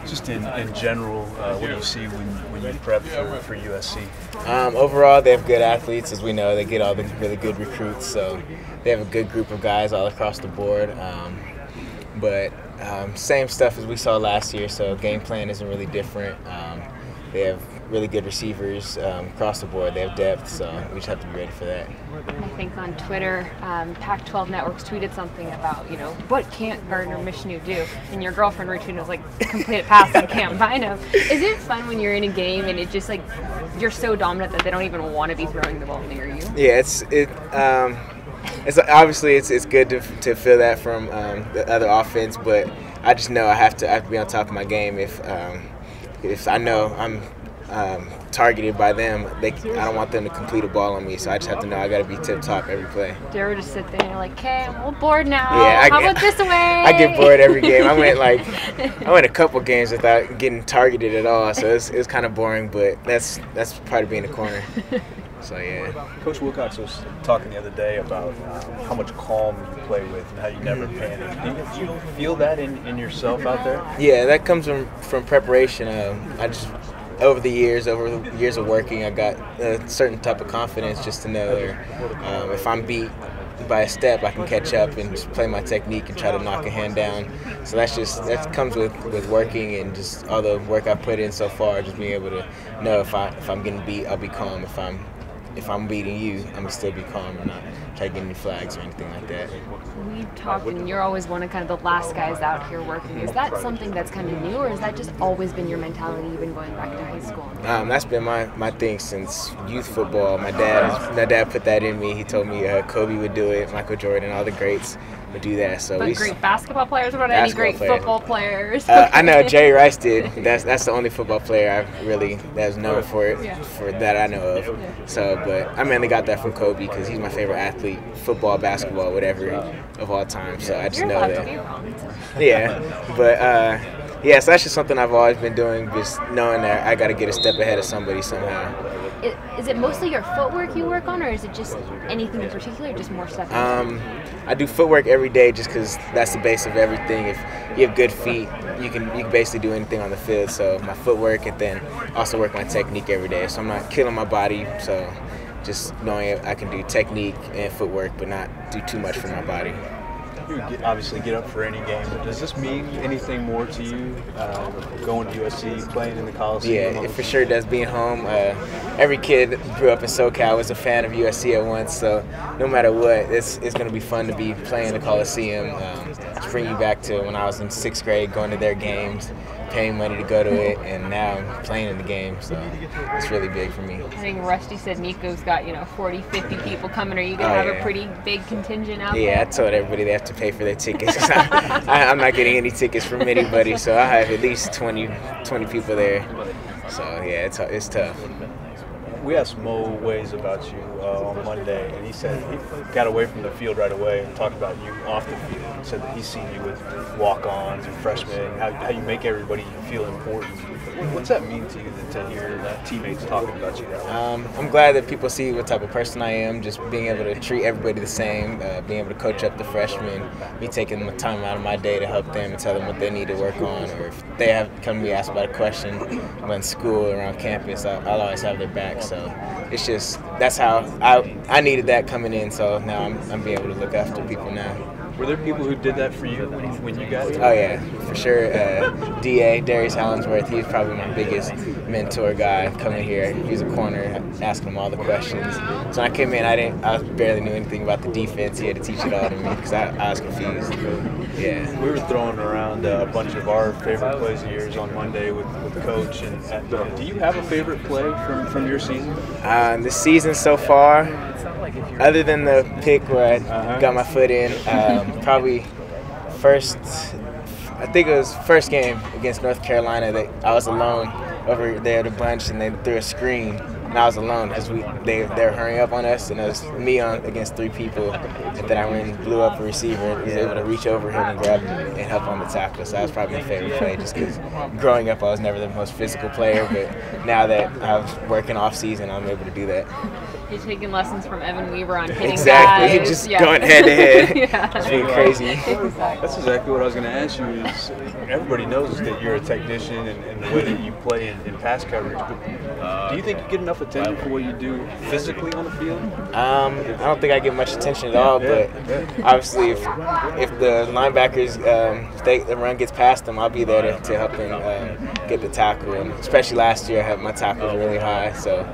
Just in general, what do you see when you prep for USC? Overall, they have good athletes, as we know. They get all the really good recruits, so they have a good group of guys all across the board. But same stuff as we saw last year, so game plan isn't really different. They have really good receivers across the board. They have depth, so we just have to be ready for that. I think on Twitter, Pac-12 Networks tweeted something about, what can't Gardner Minshew do? And your girlfriend retweeted was like, complete a pass on Cam Bynum. Is it fun when you're in a game and it's just like you're so dominant that they don't even want to be throwing the ball near you? Yeah, it's obviously it's good to feel that from the other offense, but I just know I have to be on top of my game if I know I'm targeted by them. I don't want them to complete a ball on me, so I just have to know I got to be tip top every play. Do you ever just sit there and you're like, okay, I'm all bored now. Yeah, how about this way? I get bored every game. I went a couple games without getting targeted at all, so it's kind of boring. But that's part of being a corner. So yeah. Coach Wilcox was talking the other day about how much calm you play with and how you never panic. Do you feel that in yourself out there? Yeah, that comes from preparation. Over the years of working, I got a certain type of confidence just to know if I'm beat by a step, I can catch up and just play my technique and try to knock a hand down. So that comes with working and just all the work I've put in so far. Just being able to know if I'm getting beat, I'll be calm. If I'm beating you, I'm gonna still be calm and not try to get any flags or anything like that. We talked, and you're always one of kind of the last guys out here working. Is that something that's kind of new, or has that just always been your mentality, even going back to high school? That's been my thing since youth football. My dad put that in me. He told me Kobe would do it, Michael Jordan, all the greats would do that. So but great basketball players, what about any great football players? I know Jerry Rice did. That's the only football player that's known for it, for that I know of. So, but I mainly got that from Kobe because he's my favorite athlete, football, basketball, whatever, of all time. So I just know that. Yeah, but so that's just something I've always been doing, just knowing that I got to get a step ahead of somebody somehow. Is it mostly your footwork you work on, or is it just anything in particular, or just more stuff? I do footwork every day just because that's the base of everything. If you have good feet, you can basically do anything on the field. So my footwork, and then also work my technique every day. So I'm not killing my body. So just knowing I can do technique and footwork, but not do too much for my body. You obviously get up for any game, but does this mean anything more to you going to USC, playing in the Coliseum? Yeah, it for sure does. Being home, every kid that grew up in SoCal was a fan of USC at once, so no matter what, it's going to be fun to be playing the Coliseum. To bring you back to when I was in 6th grade, going to their games, paying money to go to it, and now I'm playing in the game, so it's really big for me. I think Rusty said Nico's got 40, 50 people coming. Are you going to have a pretty big contingent out there? Yeah, I told everybody they have to pay for their tickets. I'm not getting any tickets from anybody, so I have at least 20 people there. So yeah, it's tough. We asked Mo Ways about you on Monday, and he said he got away from the field right away and talked about you off the field. He said that he's seen you with walk-ons and freshmen, how you make everybody feel important. What's that mean to you to hear teammates talking about you that way? I'm glad that people see what type of person I am, just being able to treat everybody the same, being able to coach up the freshmen, me taking the time out of my day to help them and tell them what they need to work on, or if they have come to me ask about a question in school or around campus, I'll always have their back. So it's just, that's how I needed that coming in, so now I'm being able to look after people now. Were there people who did that for you when you got here? Oh yeah, for sure. DA, Darius Hollingsworth, he's probably my biggest mentor guy coming here. He was a corner, asking him all the questions. So when I came in, I barely knew anything about the defense. He had to teach it all to me because I was confused. Yeah. We were throwing around a bunch of our favorite plays of yours on Monday with the coach. And do you have a favorite play from your season? This season so far, other than the pick where I got my foot in, probably I think it was first game against North Carolina that I was alone over there at a bunch, and they threw a screen, and I was alone because they were hurrying up on us, and it was me against 3 people, and then I went and blew up a receiver and was able to reach over him and grab him and help on the tackle. So that was probably my favorite play, just because growing up I was never the most physical player, but now that I was working off season, I'm able to do that. You're taking lessons from Evan Weaver on hitting Exactly. guys. You're just going head to head. Yeah. It's being crazy. Exactly. That's exactly what I was going to ask you. Is everybody knows that you're a technician and the way that you play in pass coverage, but do you think you get enough attention for what you do physically on the field? I don't think I get much attention at all, but obviously if the linebackers, if the run gets past them, I'll be there to help them get the tackle. And especially last year, I had my tackles really high, so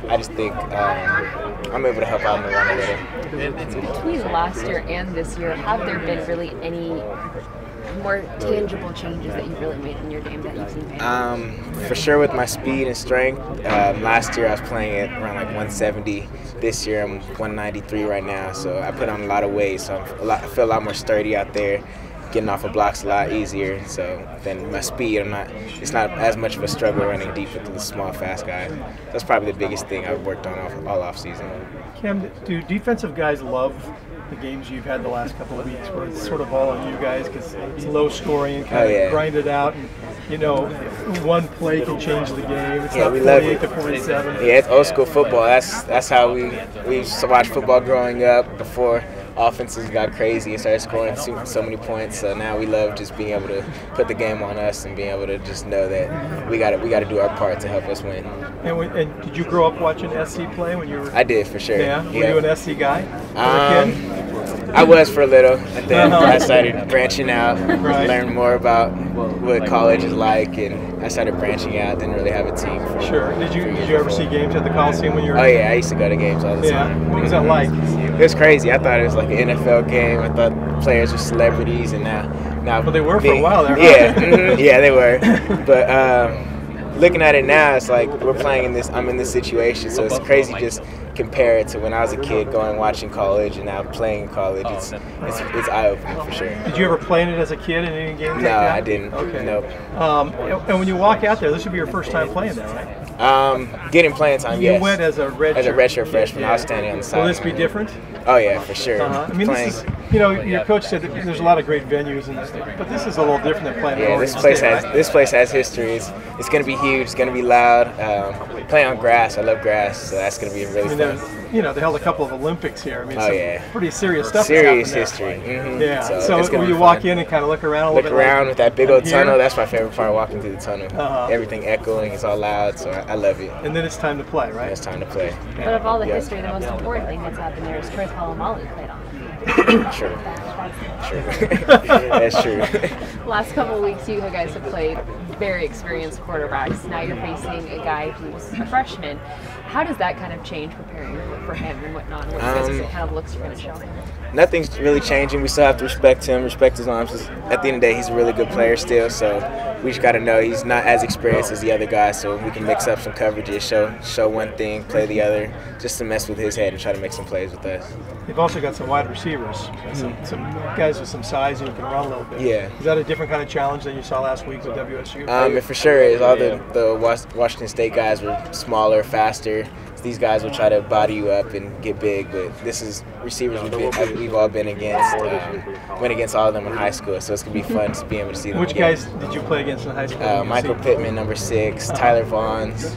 I just think I'm able to help out in the run a little. Between last year and this year, have there been really any more tangible changes that you've really made in your game that you've seen? For sure with my speed and strength. Last year I was playing at around like 170. This year I'm 193 right now, so I put on a lot of weight, so I feel a lot more sturdy out there. Getting off of blocks a lot easier, so then my speed, it's not as much of a struggle running deep with the small, fast guys. That's probably the biggest thing I've worked on all off season. Cam, do defensive guys love the games you've had the last couple of weeks where it's sort of all on you guys because it's low scoring and kind of grind it out, and one play can change the game. It's not 48 to 47. Yeah, it's old school football. That's how we used to watch football growing up before offenses got crazy and started scoring so many points. So now we love just being able to put the game on us and being able to just know that we got to do our part to help us win. And did you grow up watching SC play when you were? I did, for sure. Yeah. Were you an SC guy? I was for a little, and then I started branching out, learned more about what college is like, and I started branching out. Didn't really have a team. Sure. Did you ever see games at the Coliseum when you were? Oh yeah, I used to go to games all the time. What was that like? It was crazy. I thought it was like an NFL game. I thought players were celebrities, and now. Well, they were for a while there. Yeah, yeah, they were. But looking at it now, it's like I'm in this situation, so it's crazy just compare it to when I was a kid going watching college and now playing in college. It's eye-opening for sure. Did you ever play in it as a kid in any games? No, I didn't. Okay. Nope. And when you walk out there, this would be your first time playing there, right? Getting playing time, yes. You went as a redshirt freshman. I was standing on the side. Will this be different? Oh yeah, for sure. I mean, this is, your coach said that there's a lot of great venues in this, but this is a little different than playing. Yeah, this place has history. It's going to be huge. It's going to be loud. Playing on grass, I love grass, so that's going to be really fun. They held a couple of Olympics here. I mean, pretty serious stuff. Serious history. Mm-hmm. Yeah. So when you walk in and kind of look around a little bit. Look around with that big old tunnel. That's my favorite part, walking through the tunnel. Everything echoing, it's all loud, so I love it. And then it's time to play, right? It's time to play. But of all the history, the most important thing that's happened there is Chris Palomalo played on. True. That's true. Last couple of weeks, you guys have played very experienced quarterbacks. Now you're facing a guy who's a freshman. How does that kind of change preparing for him and whatnot? What kind of looks you're going to show him? Nothing's really changing. We still have to respect him, respect his arms. At the end of the day, he's a really good player still, so we just got to know he's not as experienced as the other guys, so we can mix up some coverages, show one thing, play the other, just to mess with his head and try to make some plays with us. You've also got some wide receivers, some guys with some size who can run a little bit. Yeah. Is that a different kind of challenge than you saw last week with WSU? It for sure is. All the Washington State guys were smaller, faster. These guys will try to body you up and get big, but this is receivers we've all been against. Went against all of them in high school, so it's going to be fun to be able to see them. Which guys did you play against in high school? Michael Pittman, number 6, Tyler Vaughns.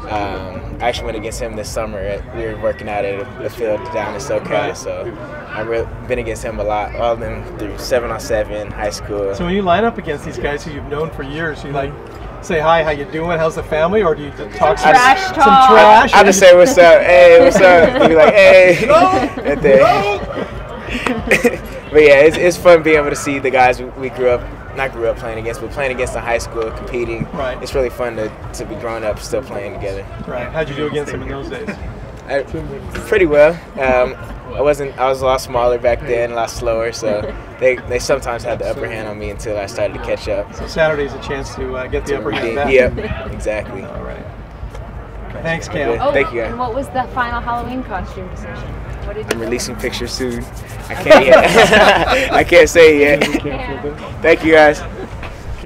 I actually went against him this summer. We were working out at the field down in SoCal, so I've been against him a lot. All of them through 7-on-7, high school. So when you line up against these guys who you've known for years, you say hi, how you doing, how's the family, or do you talk some trash? I just say what's up, hey, what's up? You be like, hey, right there. But yeah, it's fun being able to see the guys we grew up playing against, but playing against in high school, competing. Right. It's really fun to be grown up, still playing together. Right. How'd you do against them in those days? Pretty well. I was a lot smaller back then, a lot slower, so they sometimes had the upper hand on me until I started to catch up. So Saturday's a chance to get the upper hand back. Yep, exactly. All right. Thanks, Cam. Thank you. And what was the final Halloween costume decision? I'm releasing pictures soon. I can't yet. I can't say it yet. Thank you, guys.